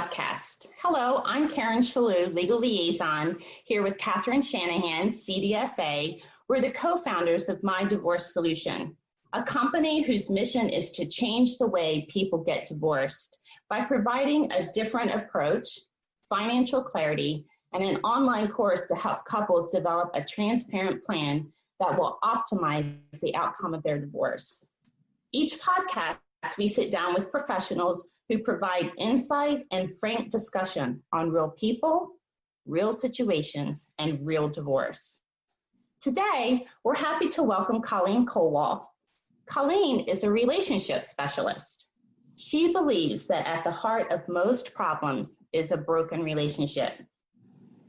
podcast. Hello, I'm Karen Shalhoub, Legal Liaison, here with Catherine Shanahan, CDFA. We're the co-founders of My Divorce Solution, a company whose mission is to change the way people get divorced by providing a different approach, financial clarity, and an online course to help couples develop a transparent plan that will optimize the outcome of their divorce. Each podcast, we sit down with professionals who provide insight and frank discussion on real people, real situations, and real divorce. Today, we're happy to welcome Colleen Kowal. Colleen is a relationship specialist. She believes that at the heart of most problems is a broken relationship.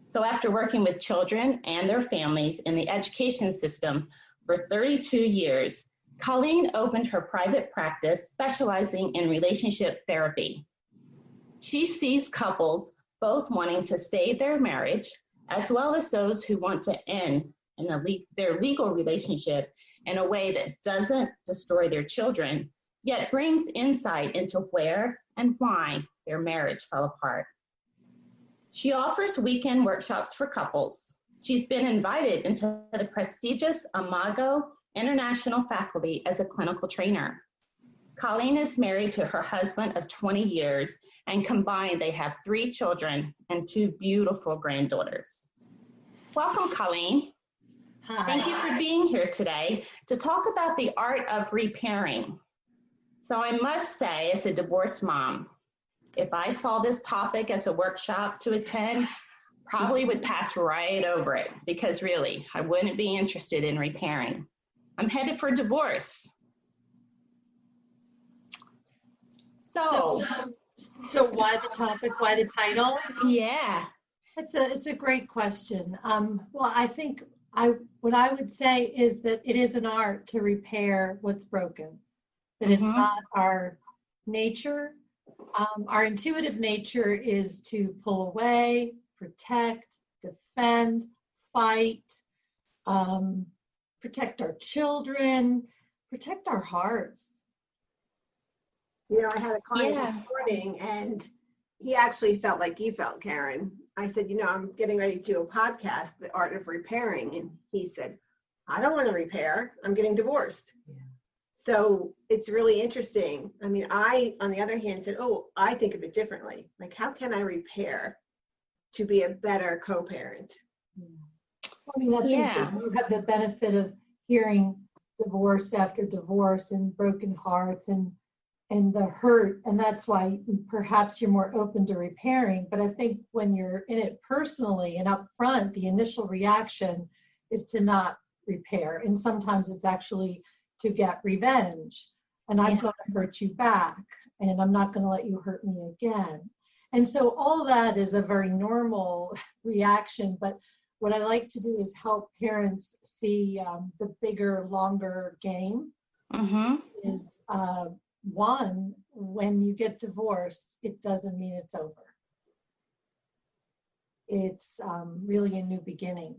So after working with children and their families in the education system for 32 years, Colleen opened her private practice specializing in relationship therapy. She sees couples both wanting to save their marriage, as well as those who want to end their legal relationship in a way that doesn't destroy their children, yet brings insight into where and why their marriage fell apart. She offers weekend workshops for couples. She's been invited into the prestigious Imago International faculty as a clinical trainer. Colleen is married to her husband of 20 years, and combined they have 3 children and 2 beautiful granddaughters. Welcome, Colleen. Hi. Thank you for being here today to talk about the art of repairing. So I must say, as a divorced mom, if I saw this topic as a workshop to attend, probably would pass right over it, because really, I wouldn't be interested in repairing. I'm headed for divorce. So why the topic? Why the title? Yeah. It's a great question. Well, I think what I would say is that it is an art to repair what's broken. That it's not our nature. Our intuitive nature is to pull away, protect, defend, fight, protect our children, protect our hearts. You know, I had a client this morning, and he actually felt like you felt, Karen. I said, you know, I'm getting ready to do a podcast, The Art of Repairing. And he said, I don't want to repair. I'm getting divorced. Yeah. So it's really interesting. I mean, I, on the other hand, said, oh, I think of it differently. Like, how can I repair to be a better co-parent? Yeah. I mean, I think that you have the benefit of hearing divorce after divorce and broken hearts and the hurt, and that's why perhaps you're more open to repairing. But I think when you're in it personally and up front, the initial reaction is to not repair, and sometimes it's actually to get revenge, and I'm going to hurt you back, and I'm not going to let you hurt me again. And so all that is a very normal reaction, but what I like to do is help parents see the bigger, longer game. Is one, when you get divorced, it doesn't mean it's over. It's really a new beginning.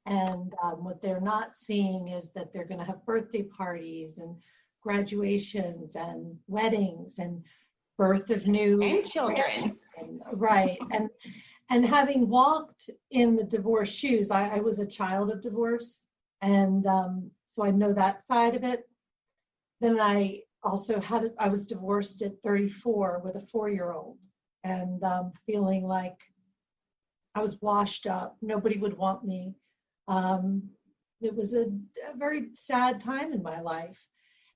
And what they're not seeing is that they're going to have birthday parties and graduations and weddings and birth of new children. Right. And having walked in the divorce shoes, I was a child of divorce. And so I know that side of it. Then I also I was divorced at 34 with a 4-year-old, and feeling like I was washed up. Nobody would want me. It was a very sad time in my life.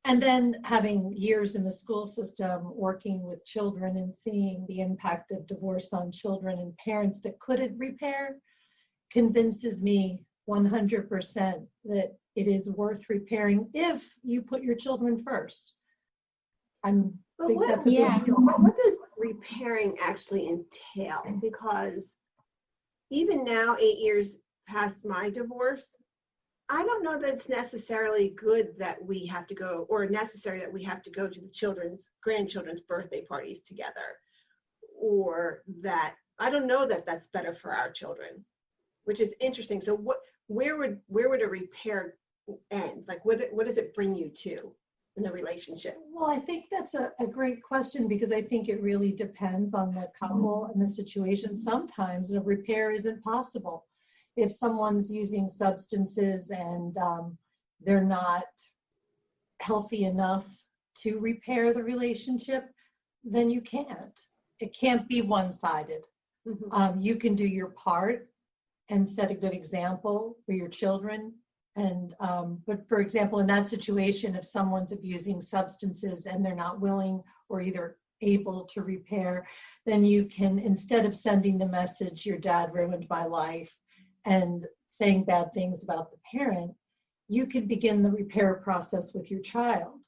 And then having years in the school system, working with children and seeing the impact of divorce on children and parents that couldn't repair, convinces me 100% that it is worth repairing if you put your children first. I think that's a big deal. What does repairing actually entail? Because even now, 8 years past my divorce, I don't know that it's necessarily good that we have to go, or necessary that we have to go to the grandchildren's birthday parties together, or that, I don't know that that's better for our children, which is interesting. So where would a repair end? Like, what does it bring you to? in a relationship? Well, I think that's a great question, because I think it really depends on the couple and the situation. Sometimes a repair isn't possible. If someone's using substances and they're not healthy enough to repair the relationship, then you can't. It can't be one-sided. Mm-hmm. You can do your part and set a good example for your children. And but for example, in that situation, if someone's abusing substances and they're not willing or either able to repair, then you can, instead of sending the message, your dad ruined my life, and saying bad things about the parent, you can begin the repair process with your child.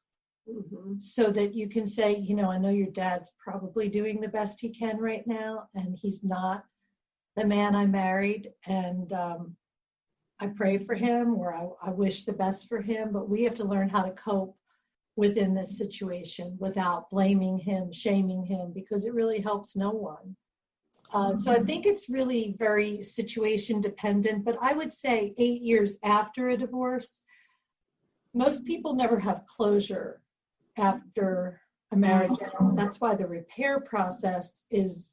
Mm-hmm. So that you can say, you know, I know your dad's probably doing the best he can right now, and he's not the man I married, and I pray for him, or I wish the best for him, but we have to learn how to cope within this situation without blaming him, shaming him, because it really helps no one. So I think it's really very situation dependent, but I would say 8 years after a divorce, most people never have closure after a marriage ends. That's why the repair process is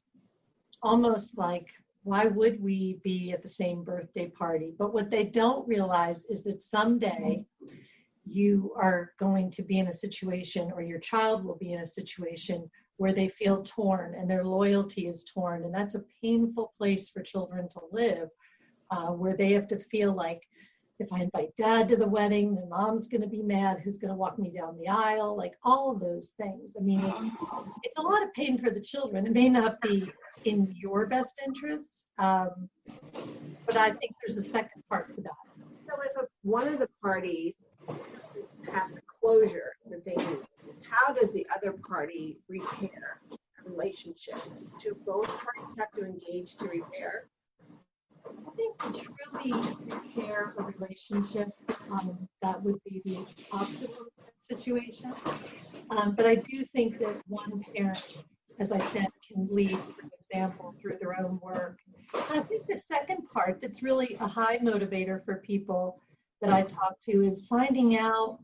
almost like, why would we be at the same birthday party? But what they don't realize is that someday you are going to be in a situation, or your child will be in a situation where they feel torn and their loyalty is torn. And that's a painful place for children to live, where they have to feel like, if I invite dad to the wedding, then mom's going to be mad. Who's going to walk me down the aisle? Like all of those things. I mean, it's a lot of pain for the children. It may not be in your best interest, but I think there's a second part to that. So if one of the parties have the closure that they need, how does the other party repair a relationship? Do both parties have to engage to repair? I think to truly repair a relationship, that would be the optimal situation. But I do think that one parent, as I said, can lead an example through their own work. And I think the second part that's really a high motivator for people that I talk to is finding out,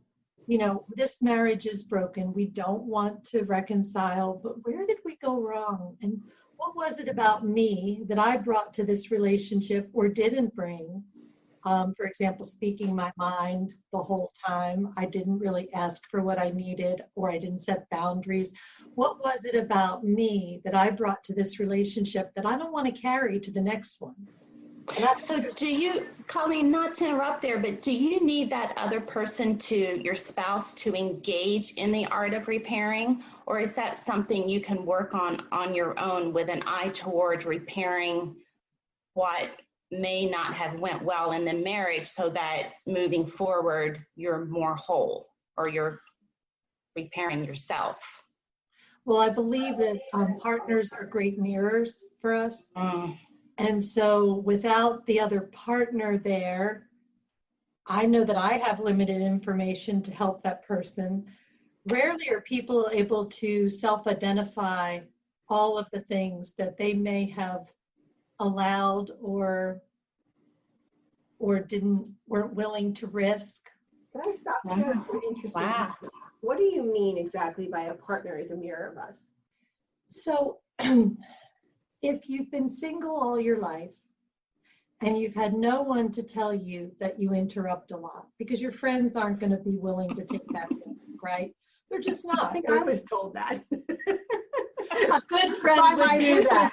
you know, this marriage is broken. We don't want to reconcile, but where did we go wrong? And what was it about me that I brought to this relationship or didn't bring? For example, speaking my mind the whole time. I didn't really ask for what I needed, or I didn't set boundaries. What was it about me that I brought to this relationship that I don't want to carry to the next one? So do you, Colleen, not to interrupt there, but do you need that other person, to your spouse, to engage in the art of repairing? Or is that something you can work on your own with an eye towards repairing what may not have went well in the marriage, so that moving forward, you're more whole, or you're repairing yourself? Well, I believe that partners are great mirrors for us. And so without the other partner there, I know that I have limited information to help that person. Rarely are people able to self-identify all of the things that they may have allowed or weren't willing to risk. Can I stop here? That's an interesting concept. What do you mean exactly by a partner is a mirror of us? So if you've been single all your life and you've had no one to tell you that you interrupt a lot, because your friends aren't going to be willing to take that risk, right? They're just not. I think I was told that. A good friend would do that.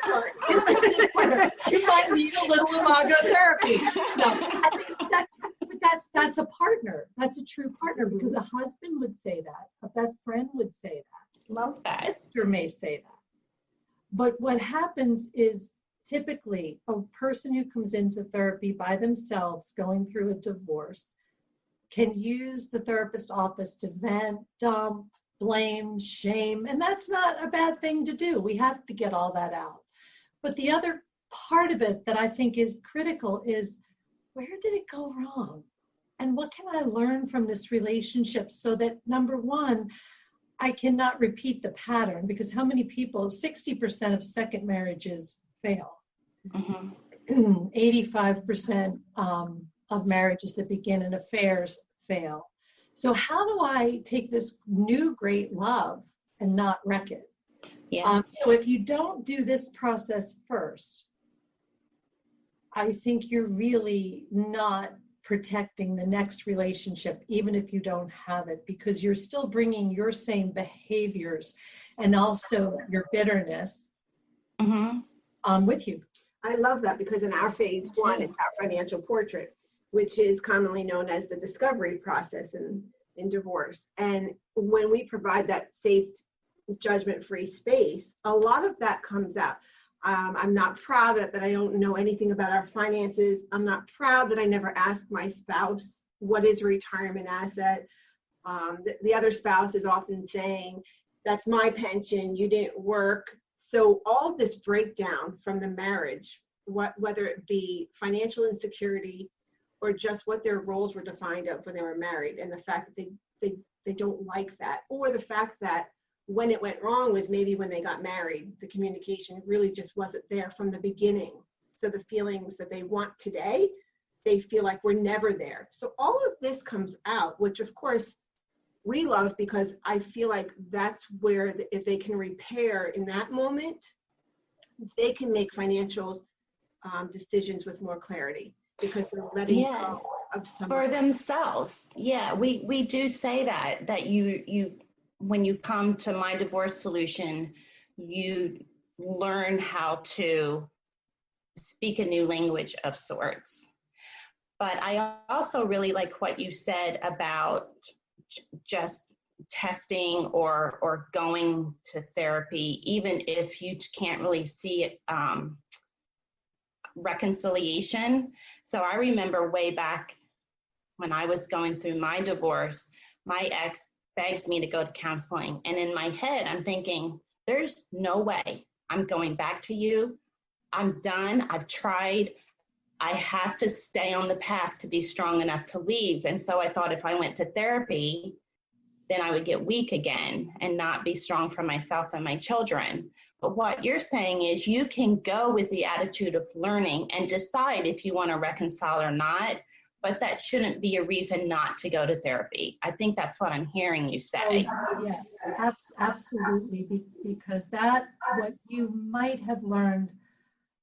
You might need a little imago therapy. No, I think that's a partner. That's a true partner, because a husband would say that. A best friend would say that. Love that. A sister may say that. But what happens is, typically a person who comes into therapy by themselves going through a divorce can use the therapist office to vent, dump, blame, shame, and that's not a bad thing to do. We have to get all that out. But the other part of it that I think is critical is, where did it go wrong? And what can I learn from this relationship, so that, number one, I cannot repeat the pattern? Because how many people, 60% of second marriages fail. 85% of marriages that begin in affairs fail. So how do I take this new great love and not wreck it? Yeah. So if you don't do this process first, I think you're really not protecting the next relationship, even if you don't have it, because you're still bringing your same behaviors and also your bitterness with you. I love that, because in our phase one, it's our financial portrait, which is commonly known as the discovery process in divorce. And when we provide that safe, judgment-free space, a lot of that comes out. I'm not proud that I don't know anything about our finances. I'm not proud that I never asked my spouse, what is a retirement asset? The other spouse is often saying, that's my pension, you didn't work. So all of this breakdown from the marriage, whether it be financial insecurity or just what their roles were defined of when they were married, and the fact that they don't like that, or the fact that when it went wrong was maybe when they got married, the communication really just wasn't there from the beginning. So the feelings that they want today, they feel like we're never there. So all of this comes out, which of course we love, because I feel like that's where if they can repair in that moment, they can make financial decisions with more clarity, because they're letting go of someone for themselves. Yeah, we do say that you when you come to My Divorce Solution, you learn how to speak a new language of sorts. But I also really like what you said about just testing or going to therapy, even if you can't really see it, reconciliation. So I remember way back when I was going through my divorce, my ex begged me to go to counseling. And in my head, I'm thinking, there's no way I'm going back to you. I'm done. I've tried. I have to stay on the path to be strong enough to leave. And so I thought if I went to therapy, then I would get weak again and not be strong for myself and my children. But what you're saying is you can go with the attitude of learning and decide if you want to reconcile or not, but that shouldn't be a reason not to go to therapy. I think that's what I'm hearing you say. Oh, yes, absolutely, because that, what you might have learned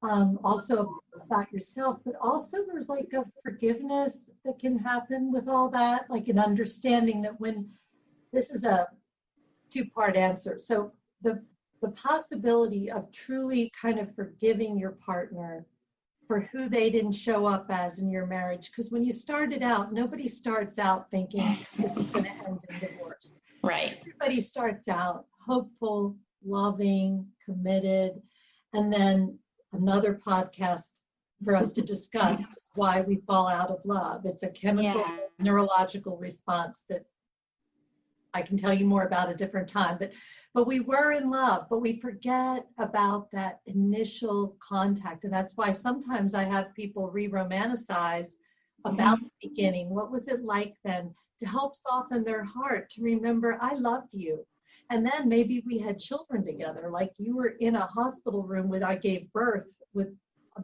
also about yourself, but also there's like a forgiveness that can happen with all that, like an understanding that when, this is a two-part answer. So the possibility of truly kind of forgiving your partner for who they didn't show up as in your marriage. Because when you started out, nobody starts out thinking this is going to end in divorce. Right. Everybody starts out hopeful, loving, committed. And then another podcast for us to discuss is why we fall out of love. It's a chemical, neurological response that I can tell you more about a different time, but we were in love, but we forget about that initial contact. And that's why sometimes I have people re-romanticize about the beginning. What was it like then, to help soften their heart, to remember I loved you. And then maybe we had children together, like you were in a hospital room when I gave birth with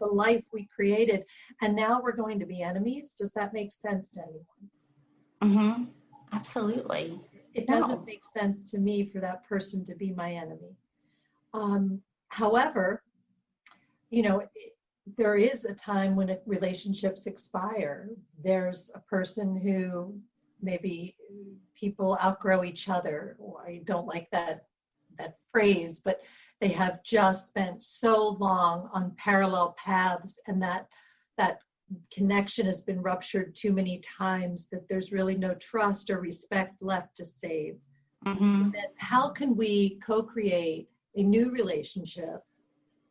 the life we created. And now we're going to be enemies. Does that make sense to anyone? Absolutely. It doesn't make sense to me for that person to be my enemy. However, you know, there is a time when relationships expire. There's a person who maybe people outgrow each other, or I don't like that phrase, but they have just spent so long on parallel paths, and that connection has been ruptured too many times that there's really no trust or respect left to save. Then how can we co-create a new relationship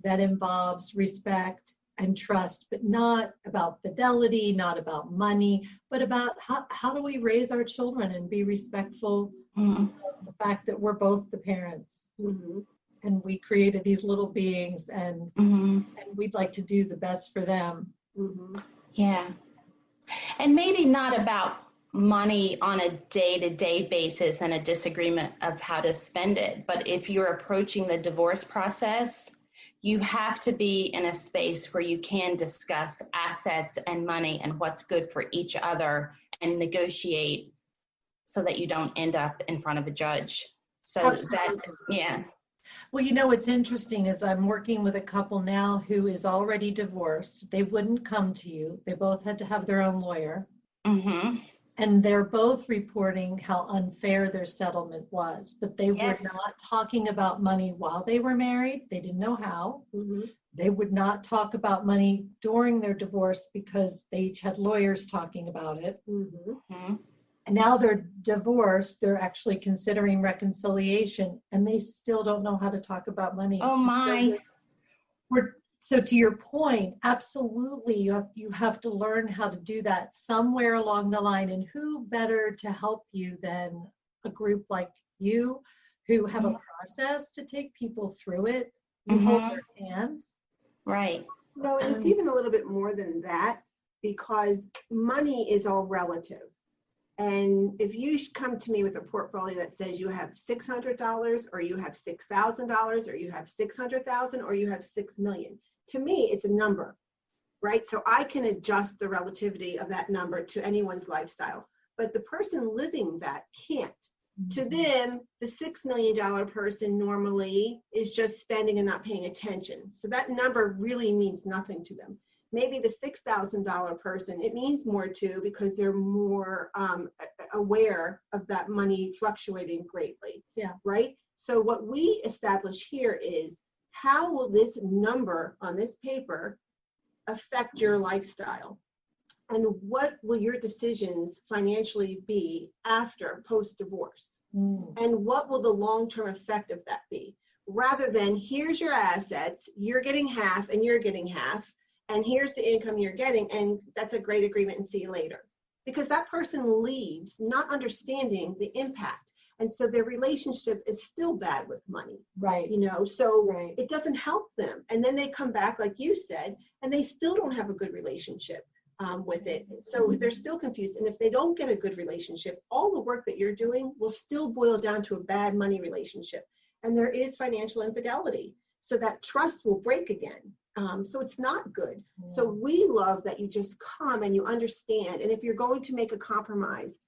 that involves respect and trust, but not about fidelity, not about money, but about how do we raise our children and be respectful of the fact that we're both the parents, and we created these little beings, and we'd like to do the best for them. Yeah. And maybe not about money on a day-to-day basis and a disagreement of how to spend it. But if you're approaching the divorce process, you have to be in a space where you can discuss assets and money and what's good for each other and negotiate so that you don't end up in front of a judge. So Absolutely. yeah. Well, what's interesting is I'm working with a couple now who is already divorced. They wouldn't come to you. They both had to have their own lawyer. Mm-hmm. And they're both reporting how unfair their settlement was. But they were not talking about money while they were married. They didn't know how. Mm-hmm. They would not talk about money during their divorce because they each had lawyers talking about it. Mm-hmm. And now they're divorced. They're actually considering reconciliation, and they still don't know how to talk about money. Oh my. So to your point, absolutely, you have to learn how to do that somewhere along the line. And who better to help you than a group like you, who have a process to take people through it. You hold their hands. Right. No, and it's even a little bit more than that, because money is all relative. And if you come to me with a portfolio that says you have $600 or you have $6,000 or you have $600,000 or you have $6 million, to me, it's a number, right? So I can adjust the relativity of that number to anyone's lifestyle, but the person living that can't. To them, the $6 million person normally is just spending and not paying attention. So that number really means nothing to them. Maybe the $6,000 person, it means more to, because they're more aware of that money fluctuating greatly. Yeah. Right? So what we establish here is, how will this number on this paper affect your lifestyle? And what will your decisions financially be after post-divorce? And what will the long-term effect of that be? Rather than, here's your assets, you're getting half and you're getting half, and here's the income you're getting, and that's a great agreement and see you later. Because that person leaves not understanding the impact. And so their relationship is still bad with money. Right. So it doesn't help them. And then they come back, like you said, and they still don't have a good relationship with it. So they're still confused. And if they don't get a good relationship, all the work that you're doing will still boil down to a bad money relationship. And there is financial infidelity. So that trust will break again. So it's not good. So we love that you just come and you understand. And if you're going to make a compromise,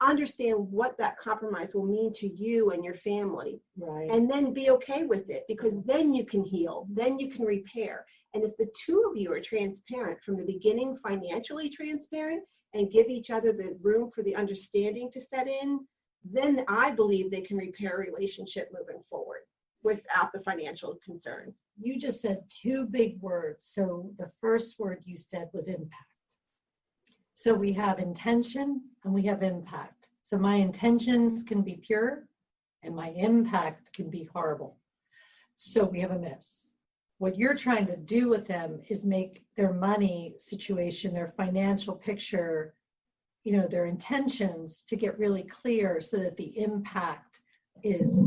understand what that compromise will mean to you and your family. Right. And then be okay with it, because then you can heal, then you can repair. And if the two of you are transparent from the beginning, financially transparent, and give each other the room for the understanding to set in, then I believe they can repair a relationship moving forward without the financial concern. You just said two big words. So the first word you said was impact. So we have intention and we have impact. So my intentions can be pure and my impact can be horrible. So we have a miss. What you're trying to do with them is make their money situation, their financial picture, their intentions to get really clear so that the impact is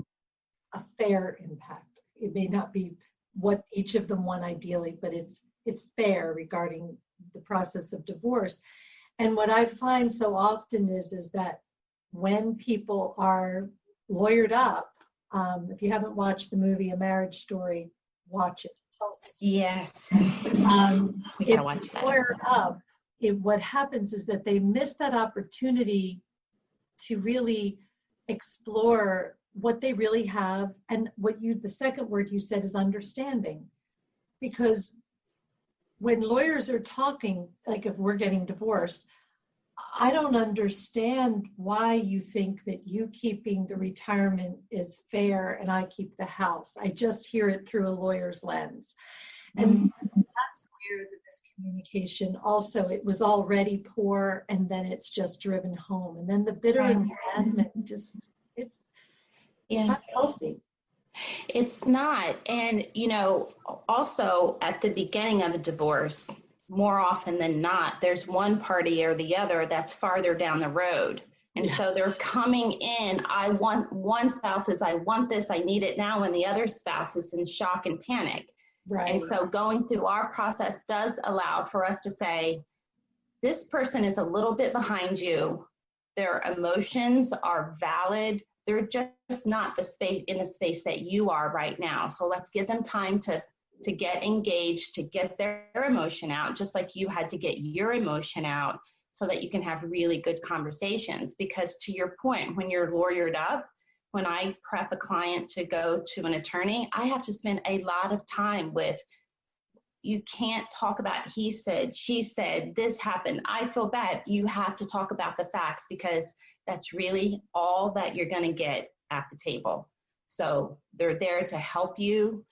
a fair impact. It may not be what each of them want ideally, but it's fair regarding the process of divorce. And what I find so often is that when people are lawyered up, if you haven't watched the movie A Marriage Story, watch it. It tells the story. Yes. We If gotta watch that. lawyered up, what happens is that they miss that opportunity to really explore what they really have. And the second word you said is understanding. Because when lawyers are talking, like if we're getting divorced, I don't understand why you think that you keeping the retirement is fair and I keep the house. I just hear it through a lawyer's lens. And that's where the miscommunication also, it was already poor and then it's just driven home. And then the bitter resentment it's not healthy. It's not. And, also at the beginning of a divorce, more often than not, there's one party or the other that's farther down the road. And so they're coming in, one spouse says, I want this, I need it now, and the other spouse is in shock and panic. Right. And so going through our process does allow for us to say, this person is a little bit behind you. Their emotions are valid. They're just not in the space that you are right now. So let's give them time to get engaged, to get their emotion out, just like you had to get your emotion out. so that you can have really good conversations. Because to your point, when you're lawyered up, when I prep a client to go to an attorney, I have to spend a lot of time with, you can't talk about he said, she said, this happened, I feel bad. You have to talk about the facts, because that's really all that you're going to get at the table. So they're there to help you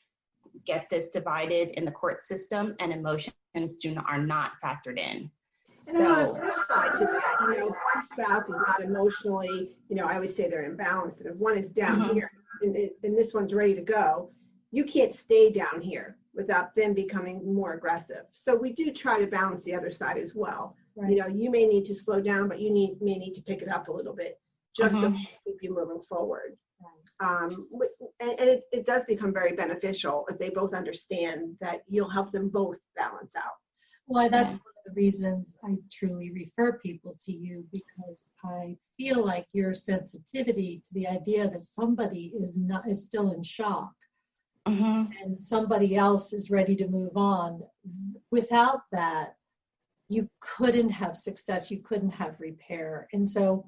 get this divided in the court system, and emotions are not factored in. And then on the flip side to that, one spouse is not emotionally, I always say they're imbalanced. And if one is down here and this one's ready to go, you can't stay down here without them becoming more aggressive. So we do try to balance the other side as well. Right. You may need to slow down, but you may need to pick it up a little bit just to keep you moving forward. And it does become very beneficial if they both understand that you'll help them both balance out. Well, that's one of the reasons I truly refer people to you, because I feel like your sensitivity to the idea that somebody is still in shock and somebody else is ready to move on. Without that, you couldn't have success, you couldn't have repair. And so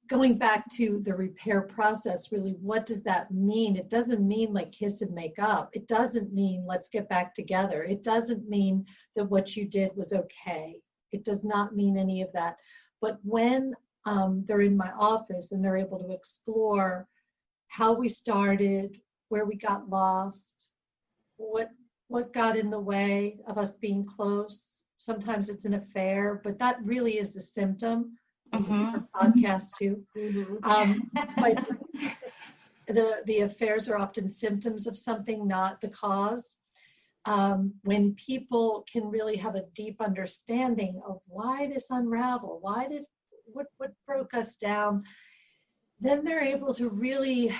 going back to the repair process, really, what does that mean? It doesn't mean like kiss and make up. It doesn't mean let's get back together. It doesn't mean that what you did was okay. It does not mean any of that. But when they're in my office and they're able to explore how we started, where we got lost, what got in the way of us being close. Sometimes it's an affair, but that really is the symptom. It's a different podcast too. But the affairs are often symptoms of something, not the cause. When people can really have a deep understanding of why this unraveled, what broke us down, then they're able to really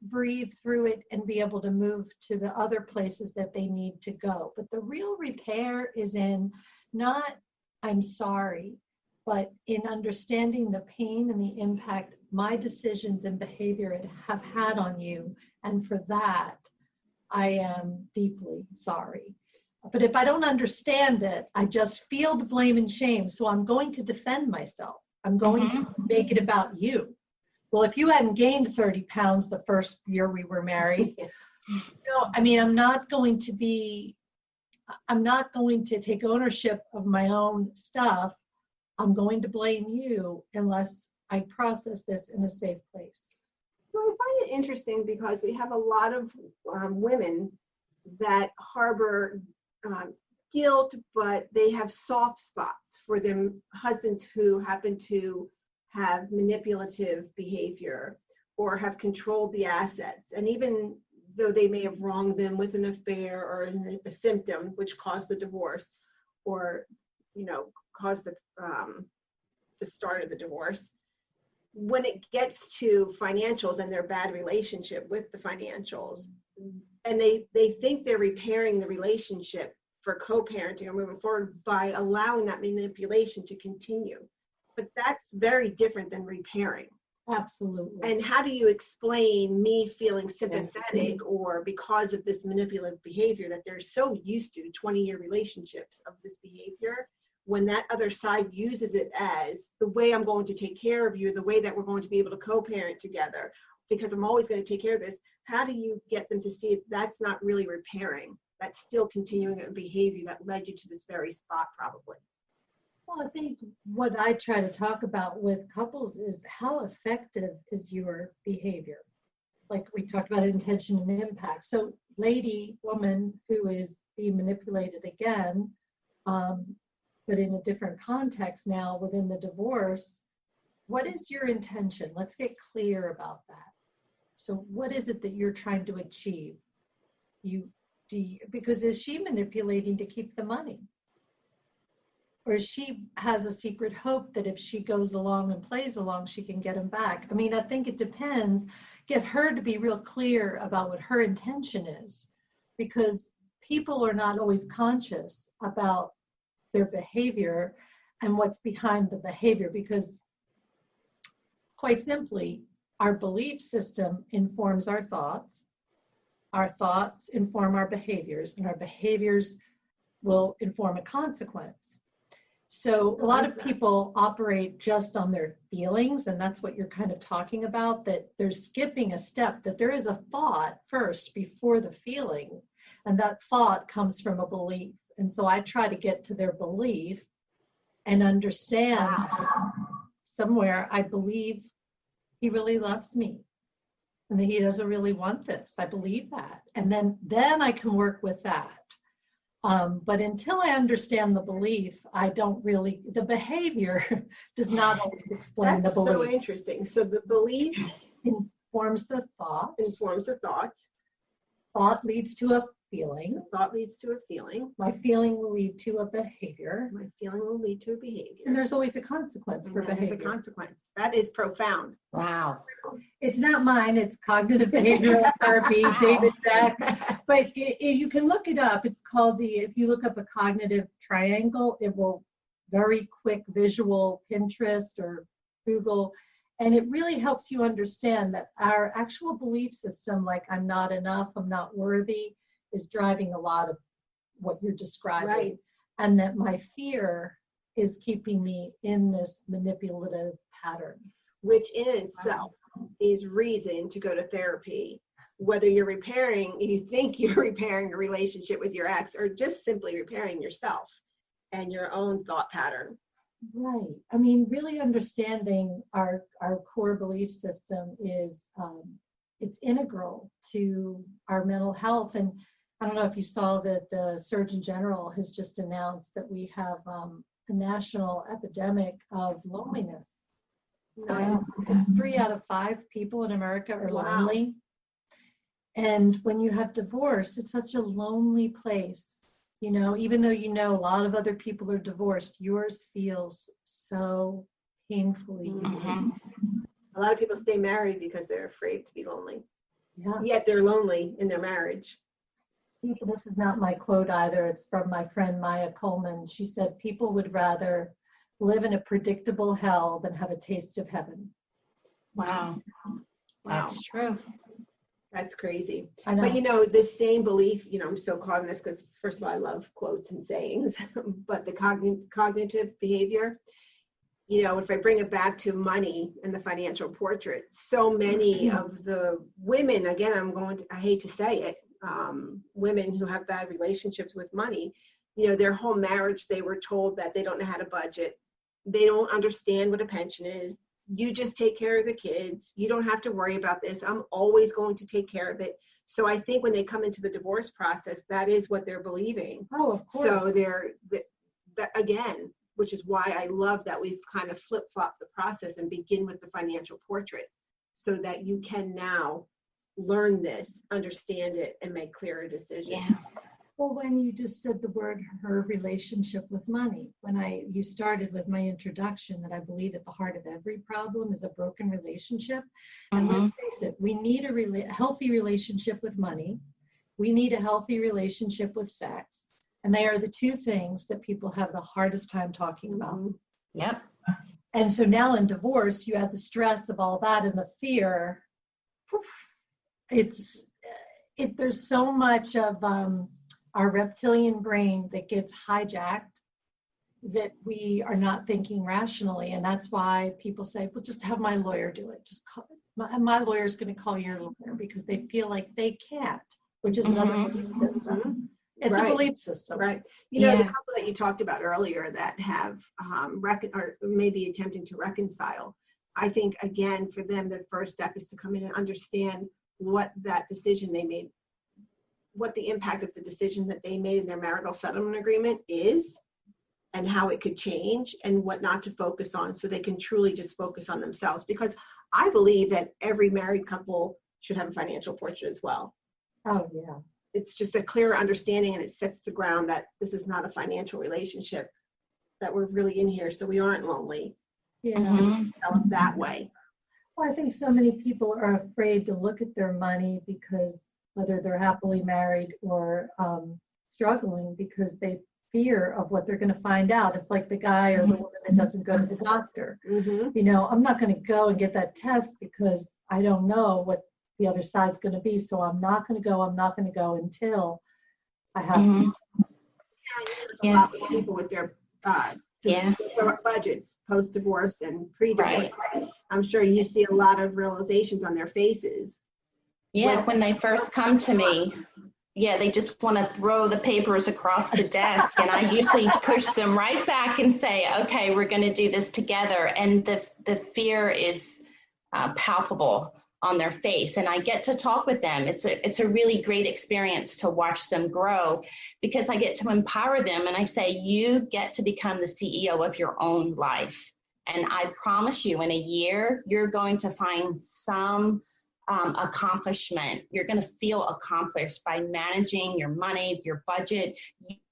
breathe through it and be able to move to the other places that they need to go. But the real repair is in not, I'm sorry, but in understanding the pain and the impact my decisions and behavior have had on you. And for that, I am deeply sorry. But if I don't understand it, I just feel the blame and shame. So I'm going to defend myself. I'm going to make it about you. Well, if you hadn't gained 30 pounds the first year we were married, I'm not going to take ownership of my own stuff. I'm going to blame you unless I process this in a safe place. Well, I find it interesting because we have a lot of women that harbor guilt, but they have soft spots for them husbands who happen to have manipulative behavior or have controlled the assets. And even though they may have wronged them with an affair or a symptom which caused the divorce or, caused the start of the divorce, when it gets to financials and their bad relationship with the financials, and they think they're repairing the relationship for co-parenting or moving forward by allowing that manipulation to continue. But that's very different than repairing. Absolutely. And how do you explain me feeling sympathetic or because of this manipulative behavior that they're so used to 20-year relationships of this behavior, when that other side uses it as the way I'm going to take care of you, the way that we're going to be able to co-parent together, because I'm always going to take care of this. How do you get them to see that's not really repairing? That's still continuing a behavior that led you to this very spot probably. Well, I think what I try to talk about with couples is how effective is your behavior? Like we talked about intention and impact. So woman who is being manipulated again, but in a different context now within the divorce, what is your intention? Let's get clear about that. So what is it that you're trying to achieve? Because is she manipulating to keep the money? Or she has a secret hope that if she goes along and plays along, she can get him back. I mean, I think it depends. Get her to be real clear about what her intention is, because people are not always conscious about their behavior and what's behind the behavior, because quite simply, our belief system informs our thoughts inform our behaviors, and our behaviors will inform a consequence. So a lot of people operate just on their feelings, and that's what you're kind of talking about, that they're skipping a step, that there is a thought first before the feeling, and that thought comes from a belief. And so I try to get to their belief and understand that somewhere I believe he really loves me and that he doesn't really want this. I believe that. And then I can work with that. But until I understand the belief, I don't really, the behavior does not always explain the belief. That's so interesting. So the belief informs the thought. Informs the thought. Thought leads to a feeling. The thought leads to a feeling. My feeling will lead to a behavior. My feeling will lead to a behavior. And there's always a consequence for behavior. There's a consequence. That is profound. Wow. It's not mine. It's cognitive behavioral therapy, David Beck. But you can look it up. It's called if you look up a cognitive triangle, it will very quick visual Pinterest or Google. And it really helps you understand that our actual belief system, like I'm not enough, I'm not worthy, is driving a lot of what you're describing. Right. And that my fear is keeping me in this manipulative pattern. Which in itself is reason to go to therapy, whether you think you're repairing a relationship with your ex, or just simply repairing yourself and your own thought pattern. Right. I mean, really understanding our core belief system is, it's integral to our mental health. And I don't know if you saw that the Surgeon General has just announced that we have a national epidemic of loneliness. No. It's 3 out of 5 people in America are lonely. And when you have divorce, it's such a lonely place. You know, even though you know a lot of other people are divorced, yours feels so painfully unique. A lot of people stay married because they're afraid to be lonely. Yeah. Yet they're lonely in their marriage. This is not my quote either. It's from my friend Maya Coleman. She said, people would rather live in a predictable hell than have a taste of heaven. Wow. That's true. That's crazy. I know. But this same belief, I'm so caught in this because first of all, I love quotes and sayings, but the cognitive behavior, if I bring it back to money and the financial portrait, so many of the women, again, I hate to say it, women who have bad relationships with money, their whole marriage, they were told that they don't know how to budget. They don't understand what a pension is. You just take care of the kids. You don't have to worry about this. I'm always going to take care of it. So I think when they come into the divorce process, that is what they're believing. Oh, of course. So again, which is why I love that we've kind of flip-flopped the process and begin with the financial portrait so that you can now learn this, understand it, and make clearer decisions. Yeah. Well, when you just said the word, her relationship with money, you started with my introduction that I believe at the heart of every problem is a broken relationship. And let's face it, we need a healthy relationship with money. We need a healthy relationship with sex. And they are the two things that people have the hardest time talking about. Yep. And so now in divorce, you have the stress of all that and the fear. There's so much of our reptilian brain that gets hijacked that we are not thinking rationally. And that's why people say, well, just have my lawyer do it. Just call my lawyer's going to call your lawyer because they feel like they can't, which is another belief system. It's a belief system. Right. The couple that you talked about earlier that have or maybe attempting to reconcile, I think, again, for them, the first step is to come in and understand what that decision they made, what the impact of the decision that they made in their marital settlement agreement is and how it could change and what not to focus on so they can truly just focus on themselves. Because I believe that every married couple should have a financial portrait as well. Oh, yeah. It's just a clearer understanding and it sets the ground that this is not a financial relationship, that we're really in here so we aren't lonely. Yeah. That way. Well, I think so many people are afraid to look at their money because whether they're happily married or struggling because they fear of what they're going to find out. It's like the guy or the woman that doesn't go to the doctor. I'm not going to go and get that test because I don't know what the other side's going to be. So I'm not going to go until I have A lot of people with their budgets, post-divorce and pre-divorce. Right. I'm sure you see a lot of realizations on their faces. Yeah, when they first come to me, they just want to throw the papers across the desk. And I usually push them right back and say, okay, we're going to do this together. And the fear is palpable on their face. And I get to talk with them. It's a really great experience to watch them grow, because I get to empower them. And I say, you get to become the CEO of your own life. And I promise you, in a year, you're going to find some accomplishment. You're going to feel accomplished by managing your money, your budget.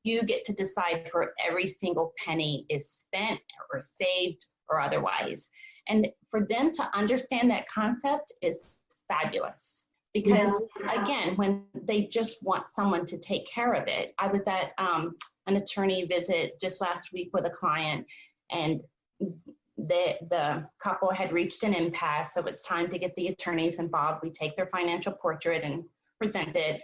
You get to decide where every single penny is spent or saved or otherwise. And for them to understand that concept is fabulous, because again, when they just want someone to take care of it. I was at an attorney visit just last week with a client, and the couple had reached an impasse, so it's time to get the attorneys involved. We take their financial portrait and present it.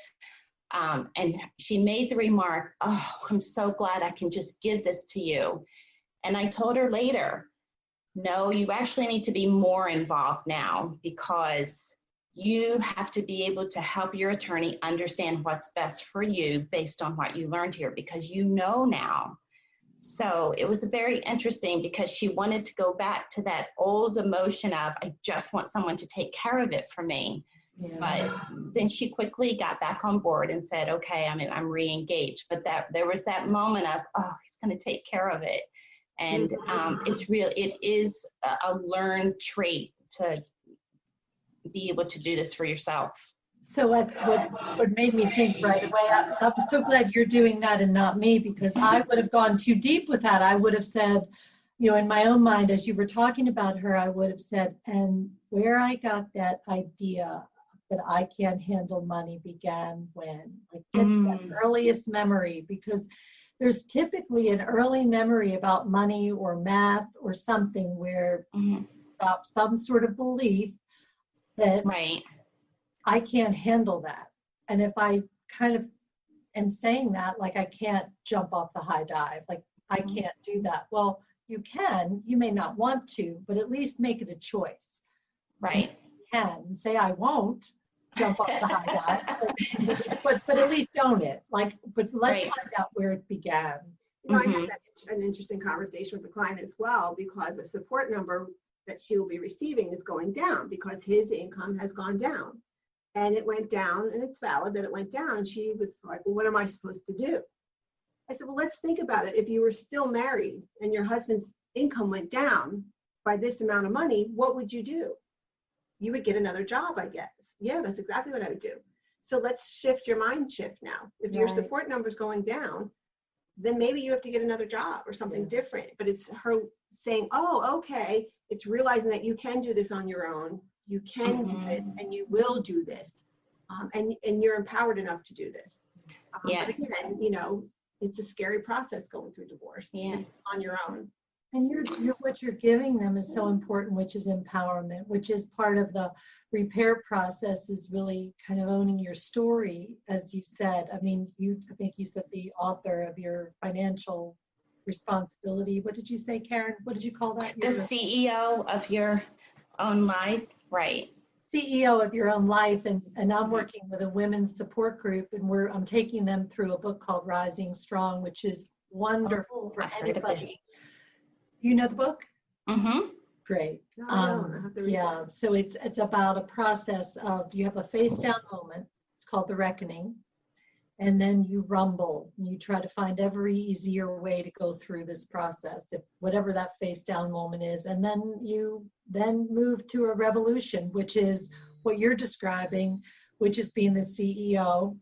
And she made the remark, "Oh, I'm so glad I can just give this to you." And I told her later, no, you actually need to be more involved now, because you have to be able to help your attorney understand what's best for you based on what you learned here, because you know now. So it was very interesting, because she wanted to go back to that old emotion of, I just want someone to take care of it for me. Yeah. But then she quickly got back on board and said, okay, I'm re-engaged. But there was that moment of, oh, he's going to take care of it. And it is a learned trait to be able to do this for yourself. So what made me think right away, I'm so glad you're doing that and not me, because I would have gone too deep with that. I would have said, in my own mind, as you were talking about her, I would have said, and where I got that idea that I can't handle money began when, like, it's that earliest memory, because there's typically an early memory about money or math or something where got some sort of belief that I can't handle that. And if I kind of am saying that, like, I can't jump off the high dive, like I can't do that. Well, you can, you may not want to, but at least make it a choice. Right. You can say, I won't jump off the high dive, but at least own it. Like, but let's find out where it began. I had an interesting conversation with the client as well, because a support number that she will be receiving is going down because his income has gone down. And it went down, and it's valid that it went down. And she was like, well, what am I supposed to do? I said, well, let's think about it. If you were still married and your husband's income went down by this amount of money, what would you do? You would get another job, I guess. Yeah, that's exactly what I would do. So let's shift your mind shift now. If your support number is going down, then maybe you have to get another job or something different. But it's her saying, oh, okay. It's realizing that you can do this on your own. You can do this, and you will do this. And you're empowered enough to do this. But again, it's a scary process going through divorce on your own. And what you're giving them is so important, which is empowerment, which is part of the repair process, is really kind of owning your story, as you said. I mean, I think you said the author of your financial responsibility. What did you say, Karen? What did you call that? The CEO of your own life, right? CEO of your own life, and I'm working with a women's support group, and I'm taking them through a book called Rising Strong, which is wonderful for anybody. You know the book? Mm-hmm. Great. So it's about a process of, you have a face down moment. It's called the reckoning. And then you rumble, and you try to find every easier way to go through this process, if whatever that face down moment is. And then you move to a revolution, which is what you're describing, which is being the CEO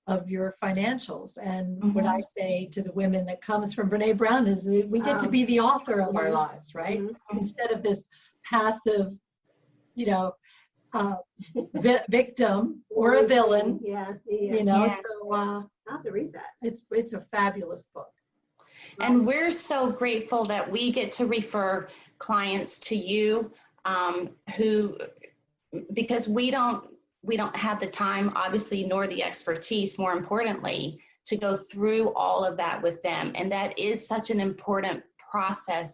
of your financials. And what I say to the women that comes from Brene Brown is we get to be the author of our lives, right? Instead of this passive, victim or a villain. So I'll have to read that. It's a fabulous book. And we're so grateful that we get to refer clients to you, because we don't have the time, obviously, nor the expertise, more importantly, to go through all of that with them. And that is such an important process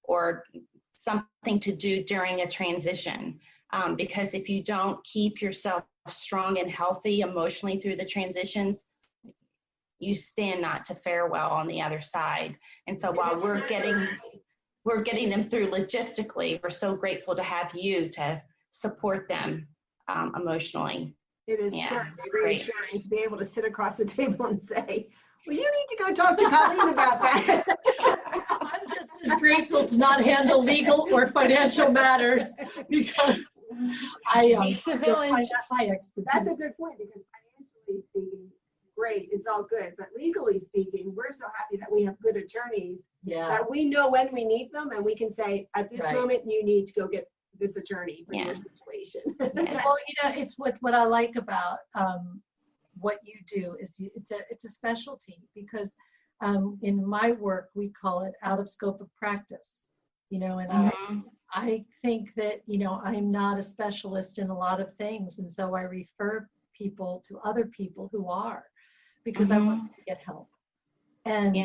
or something to do during a transition. Because if you don't keep yourself strong and healthy emotionally through the transitions, you stand not to fare well on the other side. And so while we're getting them through logistically, we're so grateful to have you to support them emotionally. It is certainly reassuring to be able to sit across the table and say, well, you need to go talk to Colleen about that. I'm just as grateful to not handle legal or financial matters because takes a village. My expertise. That's a good point, because financially speaking, great, it's all good. But legally speaking, we're so happy that we have good attorneys that we know when we need them, and we can say, at this moment, you need to go get this attorney for your situation. Well, it's what I like about what you do is it's a specialty, because in my work we call it out of scope of practice, and I think that I'm not a specialist in a lot of things, and so I refer people to other people who are, because I want them to get help. And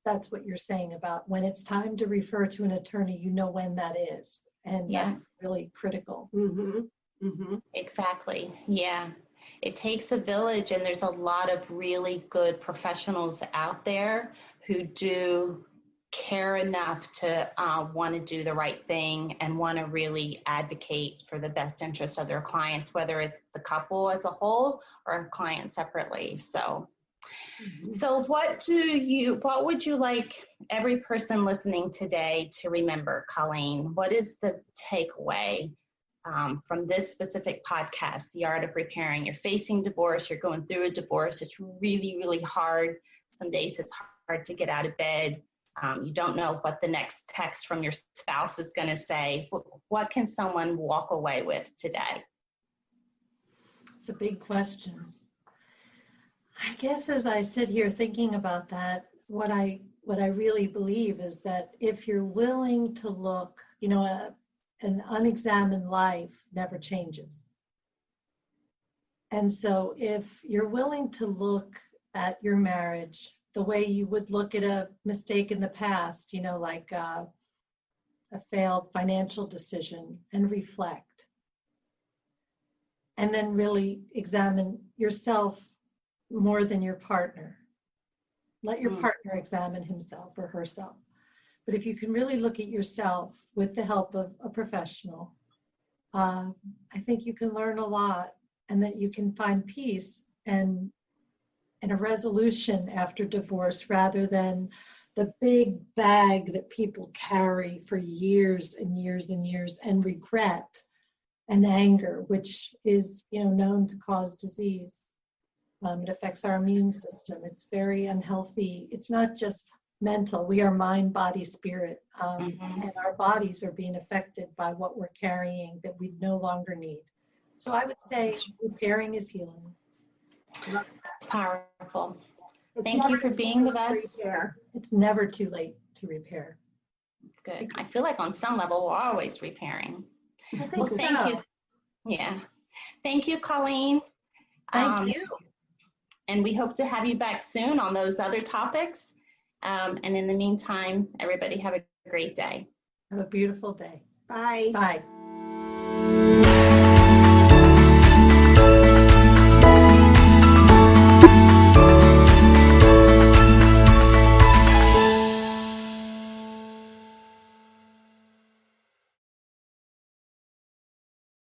that's what you're saying about when it's time to refer to an attorney, when that is, and that's really critical. Exactly. Yeah. It takes a village, and there's a lot of really good professionals out there who do care enough to want to do the right thing and want to really advocate for the best interest of their clients, whether it's the couple as a whole or a client separately. So what would you like every person listening today to remember, Colleen? What is the takeaway from this specific podcast, The Art of Repairing? You're facing divorce, you're going through a divorce. It's really, really hard. Some days it's hard to get out of bed. You don't know what the next text from your spouse is going to say. What can someone walk away with today? It's a big question. I guess as I sit here thinking about that, what I really believe is that if you're willing to look, an unexamined life never changes. And so if you're willing to look at your marriage the way you would look at a mistake in the past, like a failed financial decision, and reflect, and then really examine yourself more than your partner. Let your partner examine himself or herself. But if you can really look at yourself with the help of a professional, I think you can learn a lot, and that you can find peace and a resolution after divorce, rather than the big bag that people carry for years and years and years, and regret and anger, which is known to cause disease. It affects our immune system. It's very unhealthy. It's not just mental. We are mind, body, spirit, and our bodies are being affected by what we're carrying that we no longer need. So I would say repairing is healing. It's powerful. Thank you for being with us. It's never too late to repair. It's good. I feel like on some level we're always repairing. Well, thank you. Yeah. Thank you, Colleen. Thank you. And we hope to have you back soon on those other topics. And in the meantime, everybody have a great day. Have a beautiful day. Bye. Bye.